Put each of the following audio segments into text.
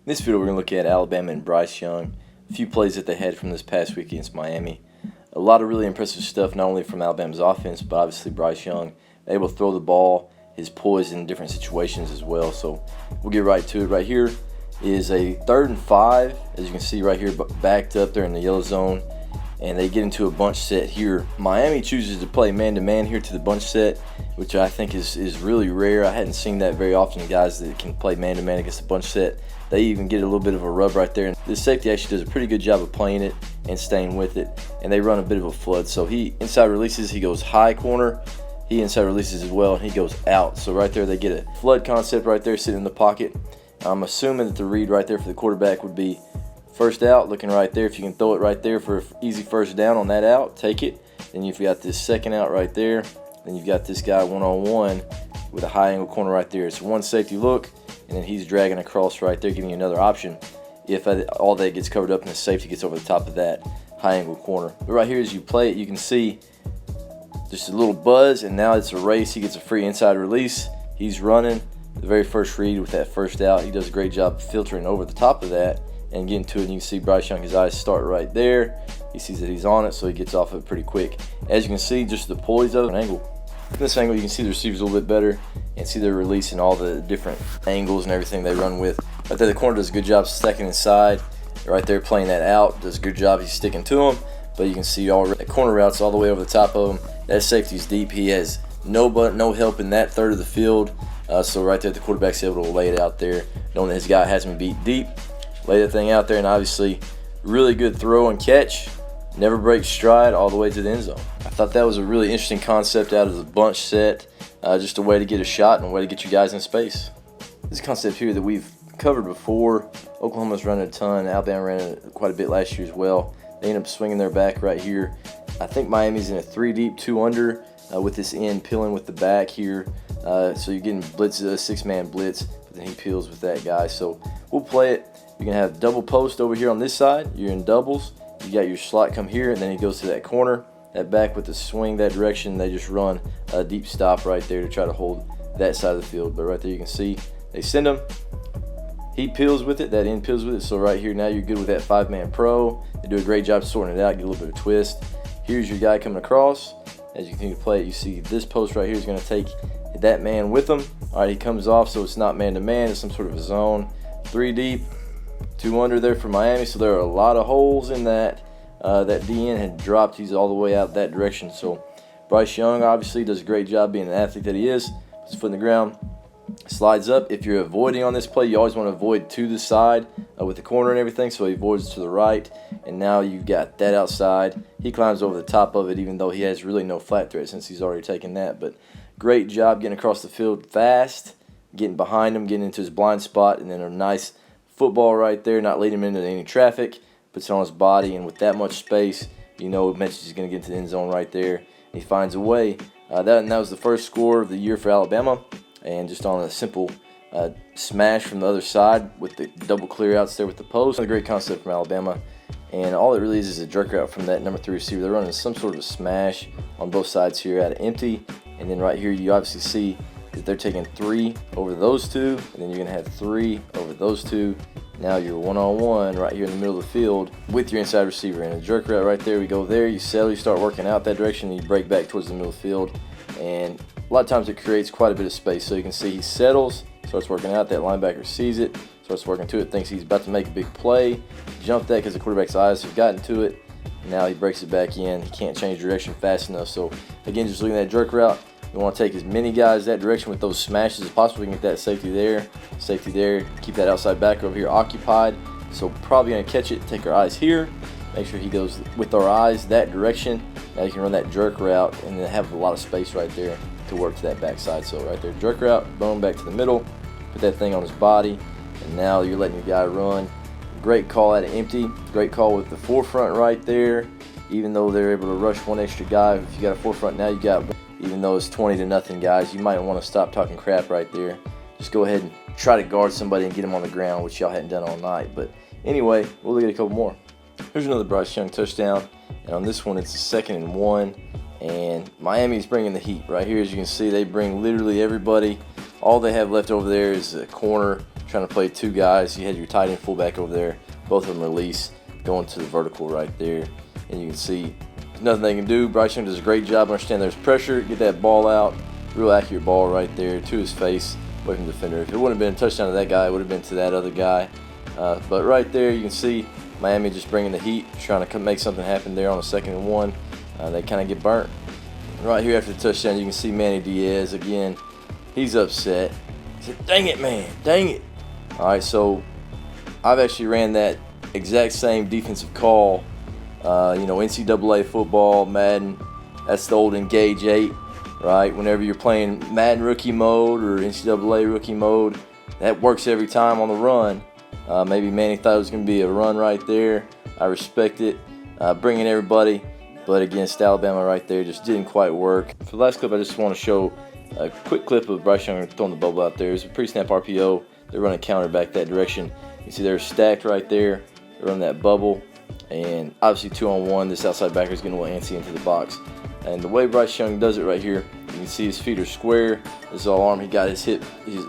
In this video, we're going to look at Alabama and Bryce Young, a few plays that they had from this past week against Miami. A lot of really impressive stuff, not only from Alabama's offense, but obviously Bryce Young, able to throw the ball, his poise in different situations as well. So we'll get right to it. Right here is a 3rd and 5, as you can see right here, backed up there in the yellow zone, and they get into a bunch set here. Miami chooses to play man-to-man here to the bunch set, which I think is really rare. I hadn't seen that very often, guys that can play man-to-man against a bunch set. They even get a little bit of a rub right there. And this safety actually does a pretty good job of playing it and staying with it, and they run a bit of a flood. So he inside releases, he goes high corner, he inside releases as well, and he goes out. So right there they get a flood concept right there sitting in the pocket. I'm assuming that the read right there for the quarterback would be first out, looking right there. If you can throw it right there for an easy first down on that out, take it. Then you've got this second out right there. Then you've got this guy one-on-one with a high angle corner right there. It's one safety look, and then he's dragging across right there, giving you another option if all that gets covered up and the safety gets over the top of that high angle corner. But right here, as you play it, you can see just a little buzz, and now it's a race. He gets a free inside release. He's running the very first read with that first out. He does a great job filtering over the top of that and getting to it. And you can see Bryce Young, his eyes start right there. He sees that he's on it, so he gets off of it pretty quick. As you can see, just the poise of an angle. From this angle, you can see the receivers a little bit better and see they're releasing all the different angles and everything they run with. Right there, the corner does a good job stacking inside. Right there, playing that out, does a good job. He's sticking to him, but you can see all the corner routes all the way over the top of him. That safety's deep. He has no help in that third of the field. So right there, the quarterback's able to lay it out there, knowing that his guy has been beat deep. Lay that thing out there, and obviously, really good throw and catch. Never breaks stride all the way to the end zone. I thought that was a really interesting concept out of the bunch set. Just a way to get a shot and a way to get you guys in space. This is a concept here that we've covered before. Oklahoma's running a ton. Alabama ran it quite a bit last year as well. They end up swinging their back right here. I think Miami's in a 3 deep, 2 under with this end peeling with the back here. So you're getting blitz, a 6-man blitz, but then he peels with that guy. So we'll play it. You're going to have double post over here on this side. You're in doubles. You got your slot come here, and then he goes to that corner. That back with the swing that direction, they just run a deep stop right there to try to hold that side of the field. But right there you can see they send him. He peels with it. That end peels with it. So right here now you're good with that 5-man pro. They do a great job sorting it out, get a little bit of twist. Here's your guy coming across. As you continue to play it, you see this post right here is going to take that man with him. All right, he comes off, so it's not man-to-man. It's some sort of a zone. 3 deep. 2 under there for Miami, so there are a lot of holes in that. That DN had dropped. He's all the way out that direction. So Bryce Young obviously does a great job being an athlete that he is. Puts his foot in the ground, slides up. If you're avoiding on this play, you always want to avoid to the side with the corner and everything, so he avoids to the right. And now you've got that outside. He climbs over the top of it, even though he has really no flat threat since he's already taken that. But great job getting across the field fast, getting behind him, getting into his blind spot, and then a nice football right there, not leading him into any traffic, puts it on his body, and with that much space, you know Mitch is going to get into the end zone right there. And he finds a way. That was the first score of the year for Alabama, and just on a simple smash from the other side with the double clear outs there with the post. A great concept from Alabama, and all it really is a jerk route from that number 3 receiver. They're running some sort of a smash on both sides here out of empty, and then right here you obviously see that they're taking 3 over those 2, and then you're going to have 3 over those 2. Now you're one-on-one right here in the middle of the field with your inside receiver. And a jerk route right there, we go there, you settle, you start working out that direction, and you break back towards the middle of the field. And a lot of times it creates quite a bit of space. So you can see he settles, starts working out, that linebacker sees it, starts working to it, thinks he's about to make a big play, jump that because the quarterback's eyes have gotten to it. Now he breaks it back in. He can't change direction fast enough. So again, just looking at that jerk route, you want to take as many guys that direction with those smashes as possible. You can get that safety there, keep that outside back over here occupied. So probably going to catch it, take our eyes here, make sure he goes with our eyes that direction. Now you can run that jerk route and then have a lot of space right there to work to that backside. So right there, jerk route, boom, back to the middle, put that thing on his body, and now you're letting your guy run. Great call out of empty, great call with the forefront right there. Even though they're able to rush one extra guy, if you got a forefront now, you got one. Even though it's 20-0, guys, you might want to stop talking crap right there. Just go ahead and try to guard somebody and get him on the ground, which y'all hadn't done all night. But anyway, we'll look at a couple more. Here's another Bryce Young touchdown, and on this one, it's a 2nd and 1, and Miami's bringing the heat. Right here, as you can see, they bring literally everybody. All they have left over there is a corner trying to play two guys. You had your tight end fullback over there, both of them release, going to the vertical right there. And you can see nothing they can do. Bryce Young does a great job understanding there's pressure, get that ball out, real accurate ball right there to his face, away from the defender. If it wouldn't have been a touchdown to that guy, it would have been to that other guy. But right there you can see Miami just bringing the heat, trying to make something happen there on a 2nd and 1. They kind of get burnt. Right here after the touchdown, you can see Manny Diaz again. He's upset. He said, "Dang it, man, dang it." All right, so I've actually ran that exact same defensive call. NCAA football, Madden, that's the old Engage 8, right? Whenever you're playing Madden rookie mode or NCAA rookie mode, that works every time on the run. Maybe Manny thought it was going to be a run right there. I respect it. Bringing everybody. But against Alabama right there, just didn't quite work. For the last clip, I just want to show a quick clip of Bryce Young throwing the bubble out there. It's a pre-snap RPO. They're running counter back that direction. You see they're stacked right there. They're running that bubble. And obviously 2-on-1, this outside backer is going to want antsy into the box. And the way Bryce Young does it right here, you can see his feet are square. This is all arm. He got his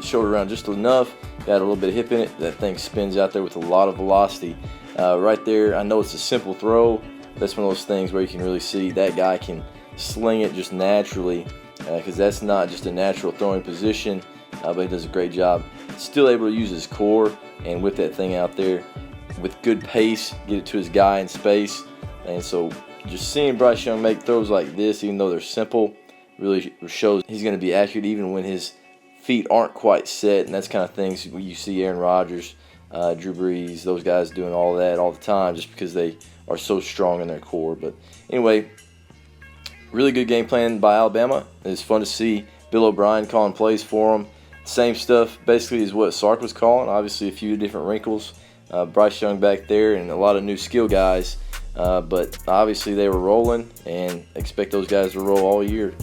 shoulder around just enough. Got a little bit of hip in it. That thing spins out there with a lot of velocity. Right there, I know it's a simple throw. That's one of those things where you can really see that guy can sling it just naturally, because that's not just a natural throwing position, but he does a great job. Still able to use his core and whip that thing out there with good pace, get it to his guy in space. And so just seeing Bryce Young make throws like this, even though they're simple, really shows he's going to be accurate even when his feet aren't quite set. And that's kind of things you see Aaron Rodgers, Drew Brees, those guys doing all that all the time just because they are so strong in their core. But anyway, really good game plan by Alabama. It's fun to see Bill O'Brien calling plays for them. Same stuff basically is what Sark was calling. Obviously a few different wrinkles. Bryce Young back there and a lot of new skill guys. But obviously they were rolling, and expect those guys to roll all year.